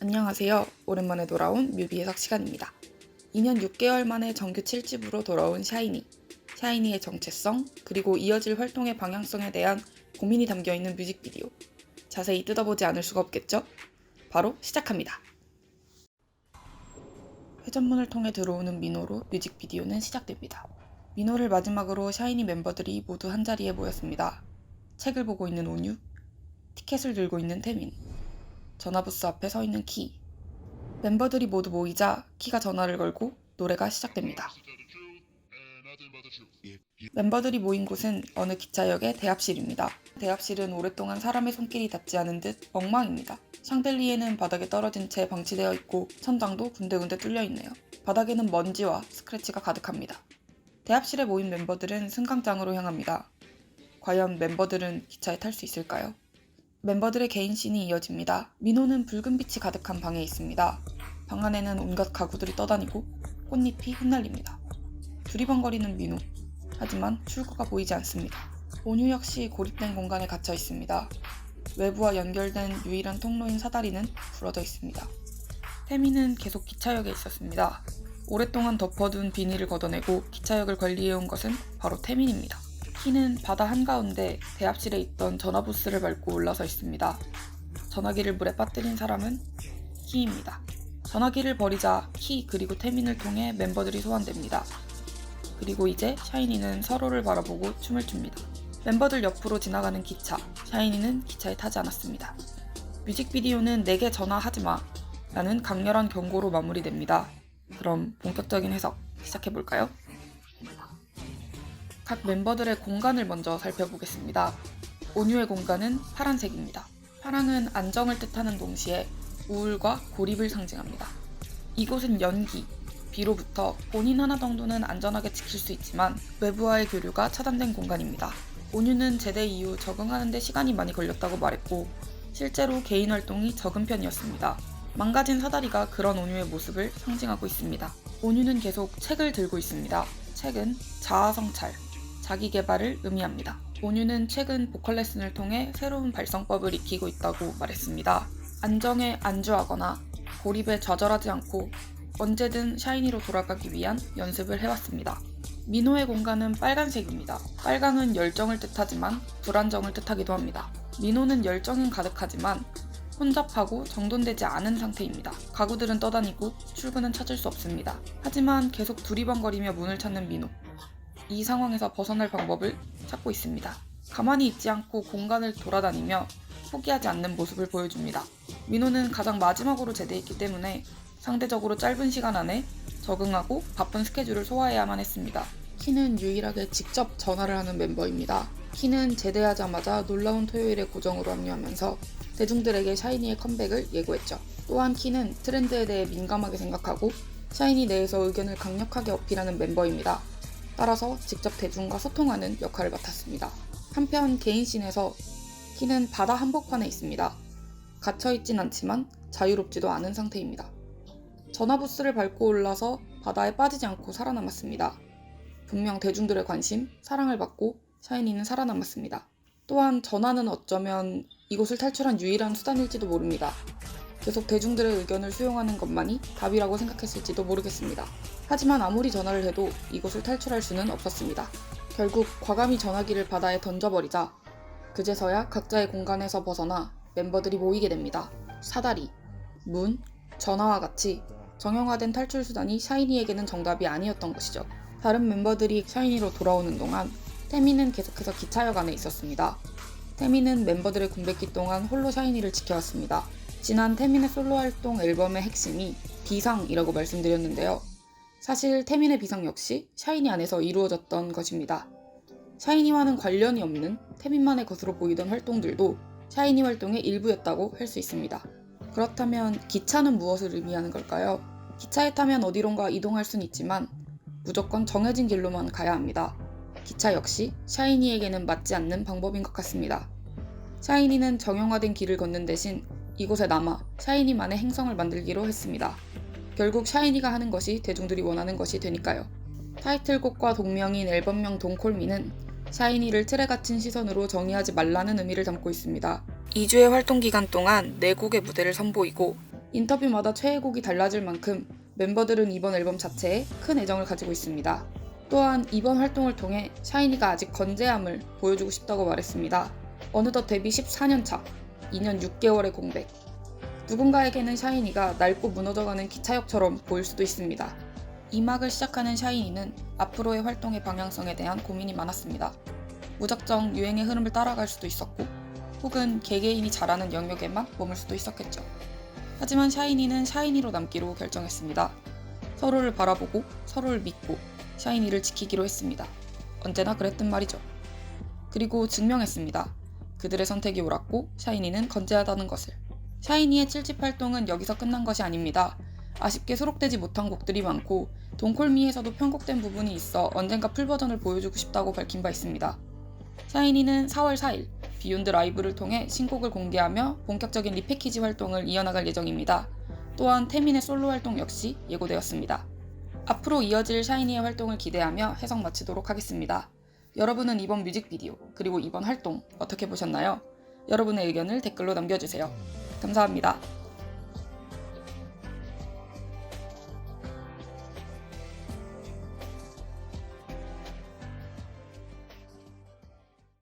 안녕하세요. 오랜만에 돌아온 뮤비 해석 시간입니다. 2년 6개월 만에 정규 7집으로 돌아온 샤이니. 샤이니의 정체성, 그리고 이어질 활동의 방향성에 대한 고민이 담겨있는 뮤직비디오. 자세히 뜯어보지 않을 수가 없겠죠? 바로 시작합니다. 회전문을 통해 들어오는 민호로 뮤직비디오는 시작됩니다. 민호를 마지막으로 샤이니 멤버들이 모두 한자리에 모였습니다. 책을 보고 있는 온유, 티켓을 들고 있는 태민, 전화부스 앞에 서 있는 키. 멤버들이 모두 모이자 키가 전화를 걸고 노래가 시작됩니다. 멤버들이 모인 곳은 어느 기차역의 대합실입니다. 대합실은 오랫동안 사람의 손길이 닿지 않은 듯 엉망입니다. 샹들리에는 바닥에 떨어진 채 방치되어 있고 천장도 군데군데 뚫려 있네요. 바닥에는 먼지와 스크래치가 가득합니다. 대합실에 모인 멤버들은 승강장으로 향합니다. 과연 멤버들은 기차에 탈 수 있을까요? 멤버들의 개인 씬이 이어집니다. 민호는 붉은 빛이 가득한 방에 있습니다. 방 안에는 온갖 가구들이 떠다니고 꽃잎이 흩날립니다. 두리번거리는 민호. 하지만 출구가 보이지 않습니다. 온유 역시 고립된 공간에 갇혀 있습니다. 외부와 연결된 유일한 통로인 사다리는 부러져 있습니다. 태민은 계속 기차역에 있었습니다. 오랫동안 덮어둔 비닐을 걷어내고 기차역을 관리해온 것은 바로 태민입니다. 키는 바다 한가운데 대합실에 있던 전화부스를 밟고 올라서 있습니다. 전화기를 물에 빠뜨린 사람은 키입니다. 전화기를 버리자 키 그리고 태민을 통해 멤버들이 소환됩니다. 그리고 이제 샤이니는 서로를 바라보고 춤을 춥니다. 멤버들 옆으로 지나가는 기차. 샤이니는 기차에 타지 않았습니다. 뮤직비디오는 내게 전화하지마 라는 강렬한 경고로 마무리됩니다. 그럼 본격적인 해석 시작해볼까요? 각 멤버들의 공간을 먼저 살펴보겠습니다. 온유의 공간은 파란색입니다. 파랑은 안정을 뜻하는 동시에 우울과 고립을 상징합니다. 이곳은 연기, 비로부터 본인 하나 정도는 안전하게 지킬 수 있지만 외부와의 교류가 차단된 공간입니다. 온유는 제대 이후 적응하는 데 시간이 많이 걸렸다고 말했고 실제로 개인 활동이 적은 편이었습니다. 망가진 사다리가 그런 온유의 모습을 상징하고 있습니다. 온유는 계속 책을 들고 있습니다. 책은 자아성찰, 자기개발을 의미합니다. 온유는 최근 보컬 레슨을 통해 새로운 발성법을 익히고 있다고 말했습니다. 안정에 안주하거나 고립에 좌절하지 않고 언제든 샤이니로 돌아가기 위한 연습을 해왔습니다. 민호의 공간은 빨간색입니다. 빨강은 열정을 뜻하지만 불안정을 뜻하기도 합니다. 민호는 열정은 가득하지만 혼잡하고 정돈되지 않은 상태입니다. 가구들은 떠다니고 출구는 찾을 수 없습니다. 하지만 계속 두리번거리며 문을 찾는 민호. 이 상황에서 벗어날 방법을 찾고 있습니다. 가만히 있지 않고 공간을 돌아다니며 포기하지 않는 모습을 보여줍니다. 민호는 가장 마지막으로 제대했기 때문에 상대적으로 짧은 시간 안에 적응하고 바쁜 스케줄을 소화해야만 했습니다. 키는 유일하게 직접 전화를 하는 멤버입니다. 키는 제대하자마자 놀라운 토요일에 고정으로 합류하면서 대중들에게 샤이니의 컴백을 예고했죠. 또한 키는 트렌드에 대해 민감하게 생각하고 샤이니 내에서 의견을 강력하게 어필하는 멤버입니다. 따라서 직접 대중과 소통하는 역할을 맡았습니다. 한편 개인 씬에서 키는 바다 한복판에 있습니다. 갇혀있진 않지만 자유롭지도 않은 상태입니다. 전화부스를 밟고 올라서 바다에 빠지지 않고 살아남았습니다. 분명 대중들의 관심, 사랑을 받고 샤이니는 살아남았습니다. 또한 전화는 어쩌면 이곳을 탈출한 유일한 수단일지도 모릅니다. 계속 대중들의 의견을 수용하는 것만이 답이라고 생각했을지도 모르겠습니다. 하지만 아무리 전화를 해도 이곳을 탈출할 수는 없었습니다. 결국 과감히 전화기를 바다에 던져버리자 그제서야 각자의 공간에서 벗어나 멤버들이 모이게 됩니다. 사다리, 문, 전화와 같이 정형화된 탈출 수단이 샤이니에게는 정답이 아니었던 것이죠. 다른 멤버들이 샤이니로 돌아오는 동안 태민은 계속해서 기차역 안에 있었습니다. 태민은 멤버들의 군백기 동안 홀로 샤이니를 지켜왔습니다. 지난 태민의 솔로 활동 앨범의 핵심이 비상이라고 말씀드렸는데요. 사실 태민의 비상 역시 샤이니 안에서 이루어졌던 것입니다. 샤이니와는 관련이 없는 태민만의 것으로 보이던 활동들도 샤이니 활동의 일부였다고 할 수 있습니다. 그렇다면 기차는 무엇을 의미하는 걸까요? 기차에 타면 어디론가 이동할 순 있지만 무조건 정해진 길로만 가야 합니다. 기차 역시 샤이니에게는 맞지 않는 방법인 것 같습니다. 샤이니는 정형화된 길을 걷는 대신 이곳에 남아 샤이니만의 행성을 만들기로 했습니다. 결국 샤이니가 하는 것이 대중들이 원하는 것이 되니까요. 타이틀곡과 동명인 앨범명 동콜미는 샤이니를 틀에 갇힌 시선으로 정의하지 말라는 의미를 담고 있습니다. 2주의 활동 기간 동안 4곡의 무대를 선보이고 인터뷰마다 최애곡이 달라질 만큼 멤버들은 이번 앨범 자체에 큰 애정을 가지고 있습니다. 또한 이번 활동을 통해 샤이니가 아직 건재함을 보여주고 싶다고 말했습니다. 어느덧 데뷔 14년 차, 2년 6개월의 공백. 누군가에게는 샤이니가 낡고 무너져가는 기차역처럼 보일 수도 있습니다. 2막을 시작하는 샤이니는 앞으로의 활동의 방향성에 대한 고민이 많았습니다. 무작정 유행의 흐름을 따라갈 수도 있었고, 혹은 개개인이 잘하는 영역에만 머물 수도 있었겠죠. 하지만 샤이니는 샤이니로 남기로 결정했습니다. 서로를 바라보고 서로를 믿고 샤이니를 지키기로 했습니다. 언제나 그랬던 말이죠. 그리고 증명했습니다. 그들의 선택이 옳았고 샤이니는 건재하다는 것을. 샤이니의 7집 활동은 여기서 끝난 것이 아닙니다. 아쉽게 수록되지 못한 곡들이 많고 돈콜미에서도 편곡된 부분이 있어 언젠가 풀버전을 보여주고 싶다고 밝힌 바 있습니다. 샤이니는 4월 4일 비욘드 라이브를 통해 신곡을 공개하며 본격적인 리패키지 활동을 이어나갈 예정입니다. 또한 태민의 솔로 활동 역시 예고되었습니다. 앞으로 이어질 샤이니의 활동을 기대하며 해석 마치도록 하겠습니다. 여러분은 이번 뮤직비디오 그리고 이번 활동 어떻게 보셨나요? 여러분의 의견을 댓글로 남겨주세요. 감사합니다.